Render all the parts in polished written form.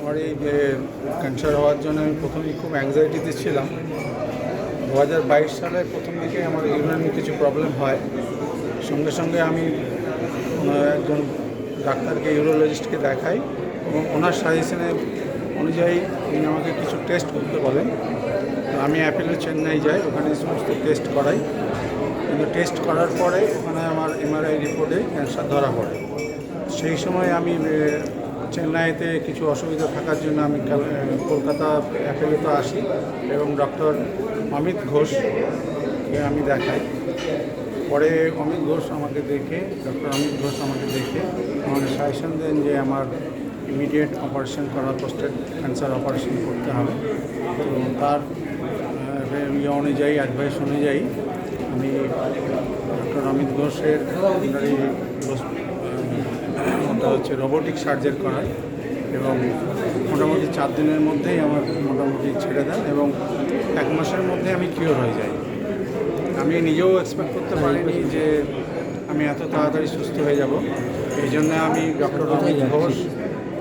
আমার এই যে ক্যান্সার হওয়ার জন্য আমি প্রথমেই খুব অ্যাংজাইটিতে ছিলাম। 2022 সালে প্রথম দিকে আমার ইউরিনের কিছু প্রবলেম হয়, সঙ্গে সঙ্গে আমি একজন ডাক্তারকে, ইউরোলজিস্টকে দেখাই এবং ওনার সাজেশনে অনুযায়ী উনি আমাকে কিছু টেস্ট করতে বলেন। আমি অ্যাপেলো চেন্নাই যাই, ওখানে সমস্ত টেস্ট করাই, কিন্তু টেস্ট করার পরে ওখানে আমার এমআরআই রিপোর্টে ক্যান্সার ধরা পড়ে। সেই সময় আমি চেন্নাইতে কিছু অসুবিধা থাকার জন্য আমি কলকাতা অ্যাপেলোতে আসি এবং ডক্টর অমিত ঘোষকে আমি দেখাই। পরে ডক্টর অমিত ঘোষ আমাকে দেখে আমাকে সাজেশন দেন যে আমার ইমিডিয়েট অপারেশন করা, প্রোস্টেট ক্যান্সার অপারেশন করতে হবে। তো তার অনুযায়ী, অ্যাডভাইস অনুযায়ী আমি ডক্টর অমিত ঘোষের ওটা হচ্ছে রোবোটিক সার্জারি করাই এবং মোটামুটি 4 দিনের মধ্যেই আমার মোটামুটি ছেড়ে দেন এবং 1 মাসের মধ্যে আমি কিওর হয়ে যাই। আমি নিজেও এক্সপেক্ট করতে পারিনি যে আমি এত তাড়াতাড়ি সুস্থ হয়ে যাব। এই জন্য আমি ডক্টর অমিত ঘোষ,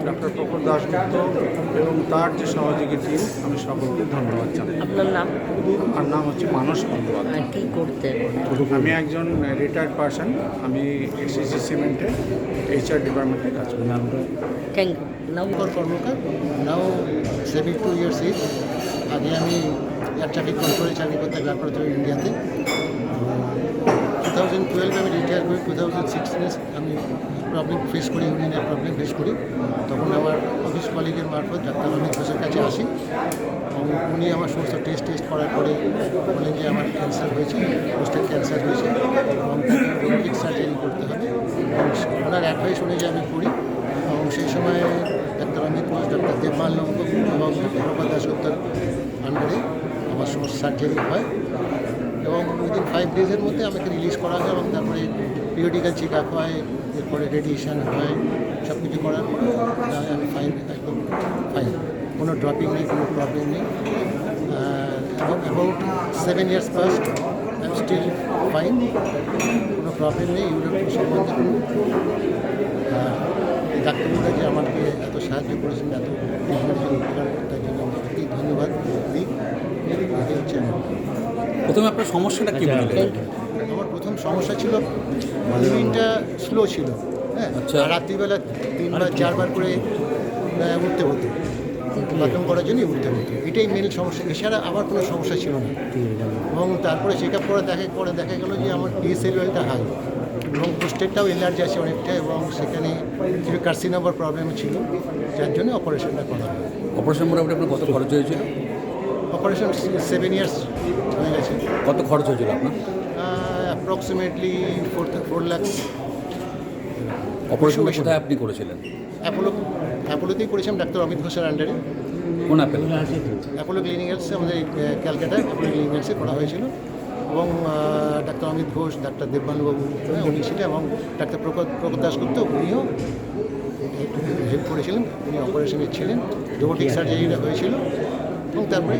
ডক্টর প্রকট দাশগুপ্ত এবং তার যে সহযোগী টিম, আমি সকলকে ধন্যবাদ জানাই। আপনার নাম? আমার নাম হচ্ছে মানস বন্দ্যোপাধ্যায়। কী করতেন? আমি একজন রিটায়ার্ড পার্সন। আমি এসিসি সিমেন্টে HR ডিপার্টমেন্টে কাজ করি। Thank you. নাম? Karmakar, now 72 years age. আগে আমি এয়ার ট্রাফিক কন্ট্রোলে চাকরি করতে ব্যাপার ইন্ডিয়াতে। 2012 আমি রিটায়ার করি। 2016 আমি প্রবলেম ফেস করি, ইউরিনের প্রবলেম ফেস করি। তখন আমার অফিস কলিগের মারফত ডাক্তার অমিত ঘোষের কাছে আসি এবং উনি আমার সমস্ত টেস্ট করার পরে বলেন যে আমার ক্যান্সার হয়েছে, প্রোস্টেট ক্যান্সার হয়েছে এবং রোবোটিক সার্জারি করতে হবে এবং ওনার অ্যাডভাইস অনুযায়ী আমি করি। এবং সেই সময় ডাক্তার অমিত ঘোষ, ডাক্তার দেববাবু এবং প্রকট দাশগুপ্তর আন্ডারে আমার সমস্ত সার্জারি হয় এবং উইদিন 5 ডেজের মধ্যে আমাকে রিলিজ করা হয় এবং তারপরে পিরিয়ডিক্যাল চেক আপ হয়, এরপরে রেডিয়েশন হয়, সব কিছু করার পরে আমি ফাইন, একদম ফাইন, কোনো ড্রপিং নেই, কোনো প্রবলেম নেই। এবং about 7 years past I am still fine, কোনো প্রবলেম নেই। ইউরোপ সম্বন্ধে কোনো ডাক্তাররা যে আমাকে এত সাহায্য করেছেন, এত ট্রিটমেন্টের জন্য উপকার, তার জন্য আমি সত্যিই ধন্যবাদ দিই। এটাই হচ্ছে প্রথমে আপনার সমস্যাটা কী বললেন? আমার প্রথম সমস্যা ছিল ইউরিনটা স্লো ছিল, হ্যাঁ। আচ্ছা। রাত্রিবেলা 3 বা 4 বার করে উঠতে হতো, বাথরুম করার জন্যই উঠতে হতো। এটাই মেন সমস্যা, এছাড়া আমার কোনো সমস্যা ছিল না। এবং তারপরে চেক আপ করে দেখা গেলো যে আমার PSA লেভেলটা হাই এবং প্রোস্টেটটাও এলার্জি আছে অনেকটা এবং সেখানে কিছু কার্সিনোমার প্রবলেম ছিল, যার জন্য অপারেশনটা করা হয়। অপারেশন মোটামুটি আপনার কত খরচ হয়েছিল? অপারেশন 7 years হয়ে গেছে। কত খরচ হয়েছিল আপনার? Approximately 4 lakhs। অপারেশনটা কোথায় আপনি করেছিলেন? অ্যাপোলোতেই করেছিলাম, ডাক্তার অমিত ঘোষের আন্ডারে। কোন অ্যাপেলো? অ্যাপোলো ক্লিনিক্যালসে, আমাদের ক্যালকাটায় অ্যাপোলো ক্লিনিক্যালসে করা হয়েছিল এবং ডাক্তার অমিত ঘোষ, ডাক্তার দেববাবু উনি সেটা এবং ডাক্তার প্রকট দাশগুপ্ত উনিও হেল্প করেছিলেন। উনি অপারেশনে ছিলেন, রোবোটিক সার্জারিটা হয়েছিল এবং তারপরে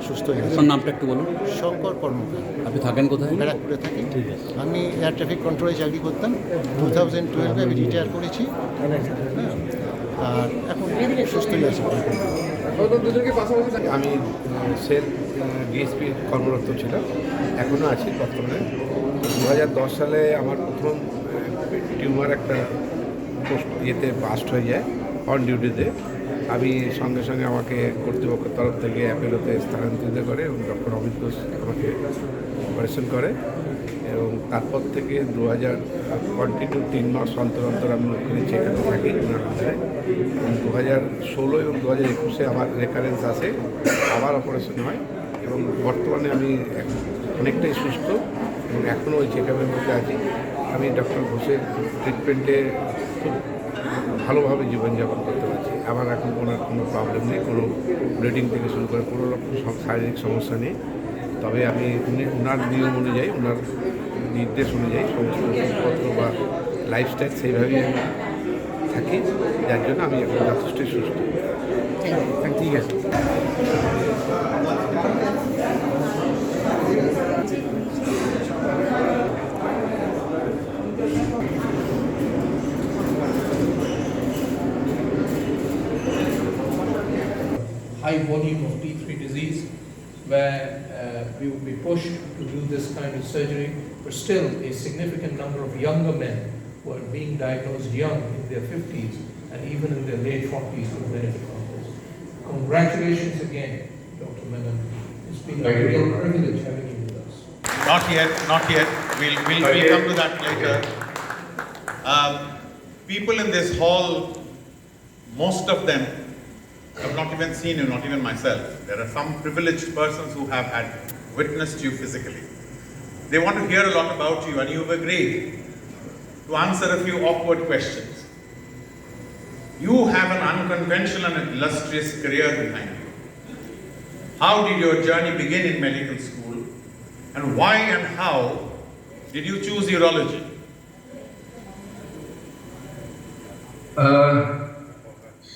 সুস্থ হয়ে গেছে। আপনার নামটা একটু বলুন। শঙ্কর কর্মকার। আপনি থাকেন কোথায়? ব্যারাকপুরে থাকি। আমি এয়ার ট্রাফিক কন্ট্রোলে চাকরি করতাম। 2012 আমি রিটায়ার করেছি, আর এখন সুস্থই আছি। আমি সেল ডিএসপি কর্মরত ছিলাম, এখনও আছি বর্তমানে। 2010 সালে আমার প্রথম টিউমার একটা ইয়েতে বাস্ট হয়ে যায় অন ডিউটিতে। আমি সঙ্গে সঙ্গে আমাকে কর্তৃপক্ষের তরফ থেকে অ্যাপেলোতে স্থানান্তরিত করে এবং ডক্টর অমিত ঘোষ আমাকে অপারেশন করে এবং তারপর থেকে 2000 কন্টিনিউ 3 মাস অন্তর অন্তর আমি ওখানে চেক আপে থাকি ওনার আন্ডারে। 2016 এবং 2021-এ আমার রেকারেন্স আসে, আবার অপারেশন হয় এবং বর্তমানে আমি অনেকটাই সুস্থ এবং এখনও ওই চেক আপের মধ্যে আছি। আমি ডক্টর ঘোষের ট্রিটমেন্টে খুব ভালোভাবে জীবনযাপন করতে পারছি। আমার এখন কোনো প্রবলেম নেই, কোনো ব্লিডিং থেকে শুরু করে কোনো রকম শারীরিক সমস্যা নেই। তবে আমি ওনার নিয়ম অনুযায়ী, ওনার নির্দেশ অনুযায়ী সমস্ত ওষুধপত্র বা লাইফস্টাইল সেইভাবেই আমি থাকি, যার জন্য আমি এখন যথেষ্টই সুস্থ। ঠিক আছে। high volume of T3 disease, where we would be pushed to do this kind of surgery, but still a significant number of younger men were being diagnosed young in their 50s and even in their late 40s with benefit of this. Congratulations again, Dr. Menon. It's been a real privilege having you with us. Not yet, not yet. We'll come to that later. People in this hall, most of them have not even seen you, not even myself. There are some privileged persons who have had witnessed you physically. They want to hear a lot about you, and you've agreed to answer a few awkward questions. You have an unconventional and illustrious career behind you. How did your journey begin in medical school, and why and how did you choose urology?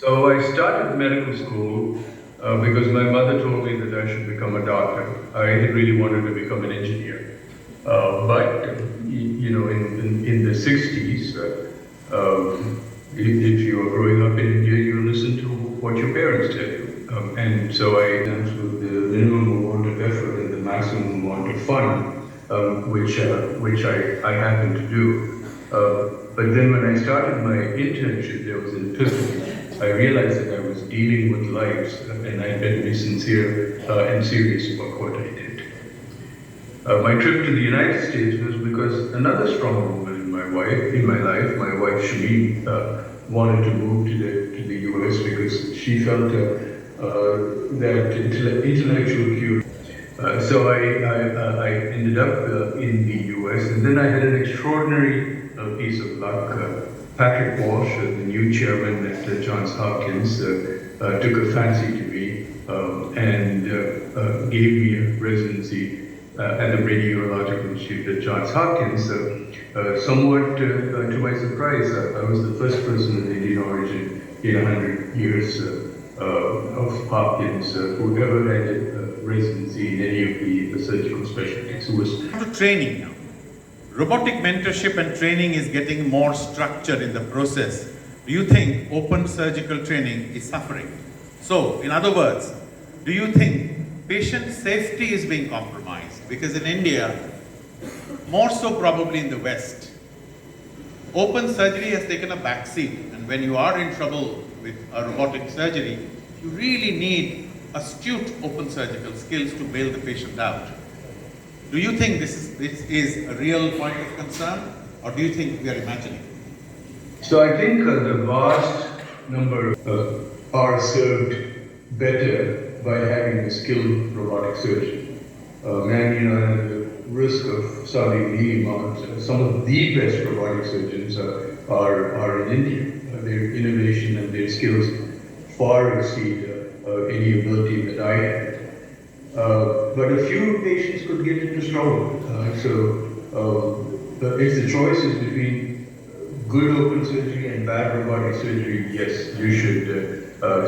So I started medical school because my mother told me that I should become a doctor. I really wanted to become an engineer. But you know, in the 60s, if you are growing up in India, you listen to what your parents tell you. And so I went through the minimum amount of effort and the maximum amount of fun, which I happened to do. But then when I started my internship, there was an epiphany. I realized that I was dealing with lives, and I had better be sincere and serious about what I did. My trip to the United States was because another strong woman in my life, my wife Shameen, wanted to move to the US because she felt that intellectual curiosity. So I ended up in the US, and then I had an extraordinary piece of luck. Patrick Walsh, the new chairman at Johns Hopkins, took a fancy to me and gave me a residency at the Radiological Institute at Johns Hopkins. Somewhat to my surprise, I was the first person of Indian origin in 100 years of Hopkins who ever had a residency in any of the surgical specialties. Who was To training now. Robotic mentorship and training is getting more structured in the process. Do you think open surgical training is suffering? So, in other words, do you think patient safety is being compromised? Because in India, more so probably in the West, open surgery has taken a back seat, and when you are in trouble with a robotic surgery, you really need astute open surgical skills to bail the patient out. Do you think this is a real point of concern, or do you think we are imagining? So I think the vast number are served better by having a skilled robotic surgeon. And you know, at the risk of sounding mean, some of the best robotic surgeons are in India. Their innovation and their skills far exceed any ability that I had. But a few patients could get into trouble. If the choice is between good open surgery and bad robotic surgery, yes, you should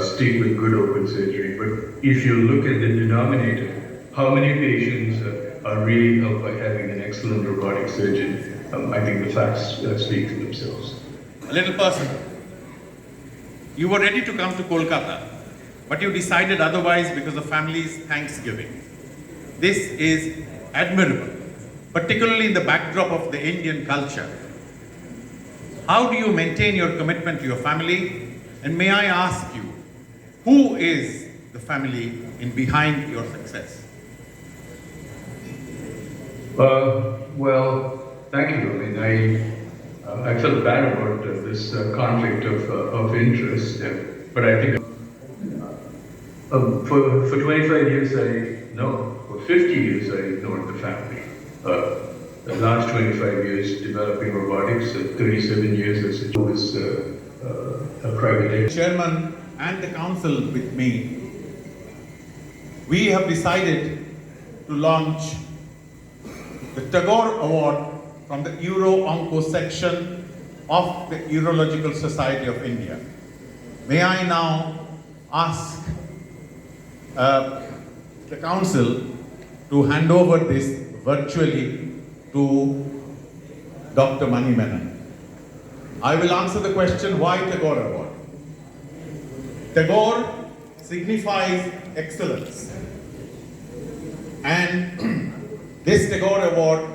stick with good open surgery. But if you look at the denominator, how many patients are really helped by having an excellent robotic surgeon? I think the facts speak for themselves. A little personal. You were ready to come to Kolkata, but you decided otherwise because of family's Thanksgiving. This is admirable, particularly in the backdrop of the Indian culture. How do you maintain your commitment to your family? And may I ask you, who is the family in behind your success? Well, thank you. I mean, I felt bad about this conflict of interest, but I think for 25 years for 50 years I ignored the family. The last 25 years developing robotics, 37 years as a private entity. Chairman and the council with me, we have decided to launch the Tagore Award from the URO section of the Urological Society of India. May I now ask the council to hand over this virtually to Dr. Mani Menon. I will answer the question, why Tagore Award? Tagore signifies excellence. And this Tagore Award,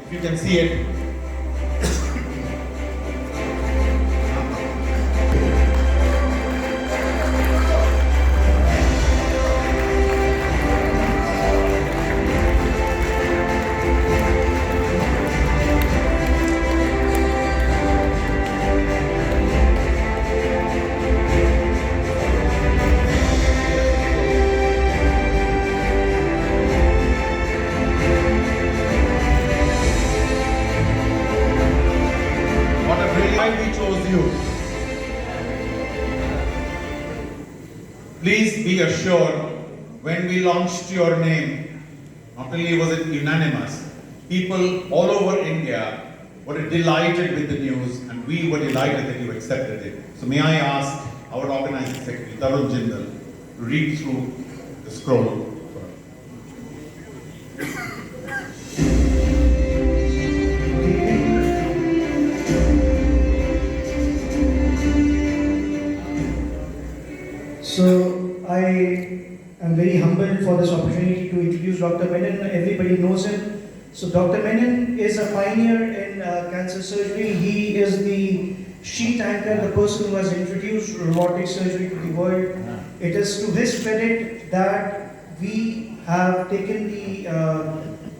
if you can see it, what a brilliant why we chose you. Please be assured, when we launched your name, not only was it unanimous, people all over India were delighted with the news, and we were delighted that you accepted it. So may I ask our organizing secretary, Tarun Jindal, to read through the scroll. So I am very humbled for this opportunity to introduce Dr. Menon. Everybody knows him. So Dr. Menon is a pioneer in cancer surgery. He is the sheet anchor, the person who has introduced robotic surgery to the world. It is to his credit that we have taken the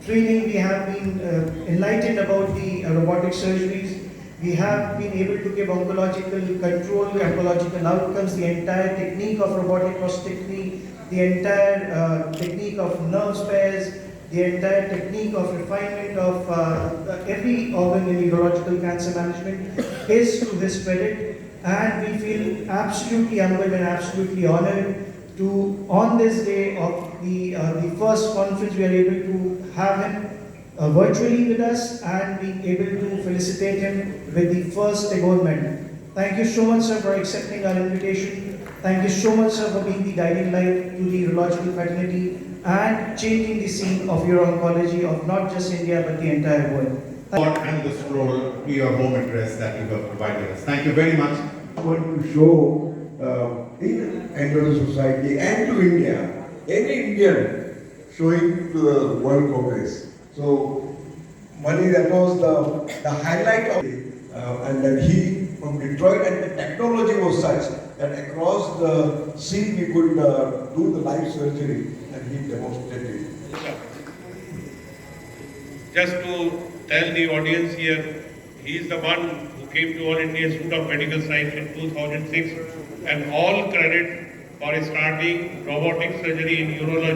training, we have been enlightened about the robotic surgeries. We have been able to give oncological control, oncological outcomes, the entire technique of robotic prostatectomy, the entire technique of nerve spares, the entire technique of refinement of every organ in urological cancer management is to his credit, and we feel absolutely humbled and absolutely honored to, on this day of the first conference, we are able to have him virtually with us and being able to felicitate him with the first Tagore Medal. Thank you so much, sir, for accepting our invitation. Thank you so much, sir, for being the guiding light to the urological fraternity and changing the scene of uro-oncology of not just India but the entire world. And the scroll to your home address that you have provided us. Thank you very much. I want to show in Android society and to India, any Indian showing to the World Congress. So, Mani, that was the highlight of it. And then he from Detroit, and the technology was such that across the sea we could do the live surgery, and he demonstrated. Just to tell the audience here, he is the one who came to All India Institute of Medical Science in 2006, and all credit for starting robotic surgery in urology